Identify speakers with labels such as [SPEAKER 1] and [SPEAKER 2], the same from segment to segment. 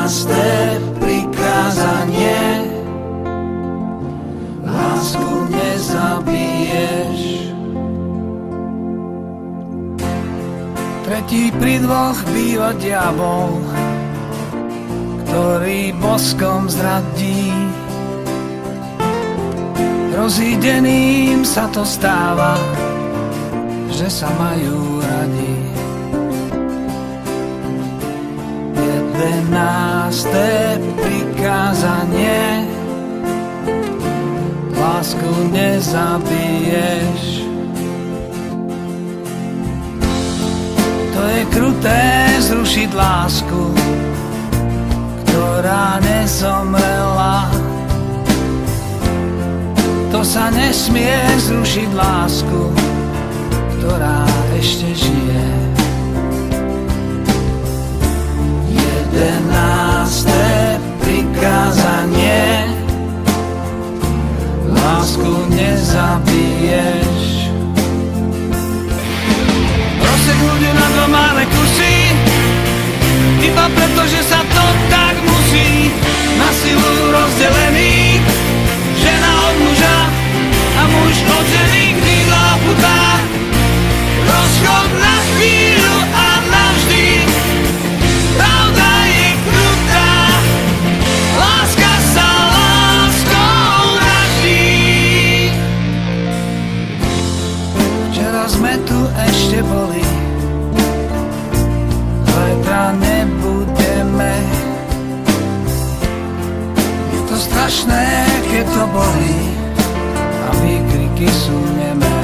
[SPEAKER 1] Jedenáste prikázanie: lásku nezabiješ. Tretí pri dvoch býva diabol, ktorý boskom zradí. Rozídeným sa to stáva, že sa majú radi. Jedenáste prikázanie: lásku nezabiješ. To je kruté zrušiť lásku, ktorá nezomrela. To sa nesmie zrušiť lásku, ktorá ešte žije. Jedenáste prikázanie: lásku nezabiješ. Rozseknúť na dva malé kusy, iba preto, že sa to tak musí. Na silu rozdelený, žena od muža a muž od ženy, krídla putá. Rozchod na chvíľu a navždy, pravda je krutá, láska sa láskou vraždí. Včera sme tu ešte boli, zajtra nebudeme. Je to strašné, keď to bolí a výkriky sú nemé.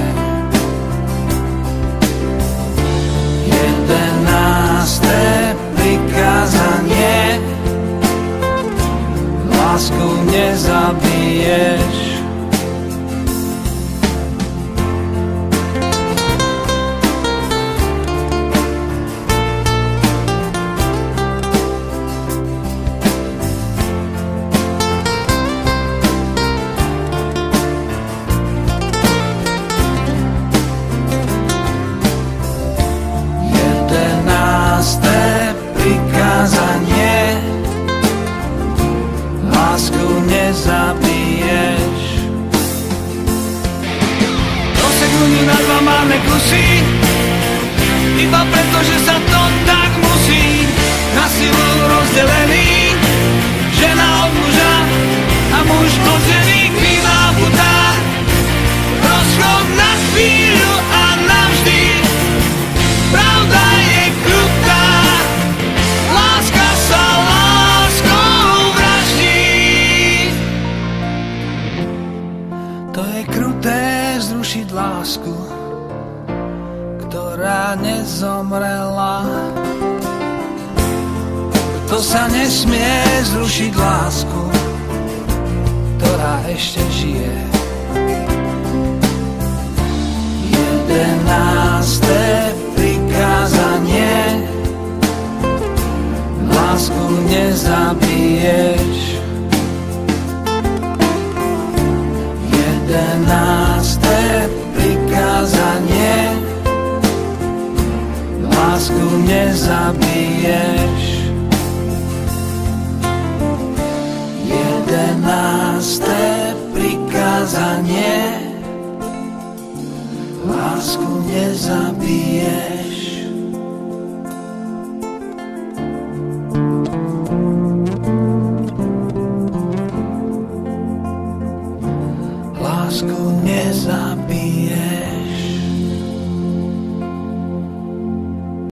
[SPEAKER 1] Jedenáste prikázanie: lásku nezabiješ. Prikázanie: lásku nezabiješ. Rozseknutí na dva máme kusy, iba preto, že sa to tak musí. Na silu rozdelený, žena od muža a muž od ženy, krídla putá. Rozchod na chvíľu a navždy, pravda je krutá, láska sa láskou vraždí. To je kruté zrušiť lásku, ktorá nezomrela. To sa nesmie zrušiť lásku, ktorá ešte žije. Jedenáste prikázanie: lásku nezabiješ. Jedenáste prikázanie: lásku nezabiješ. Jedenáste prikázanie: lásku nezabiješ. Lásku nezabiješ.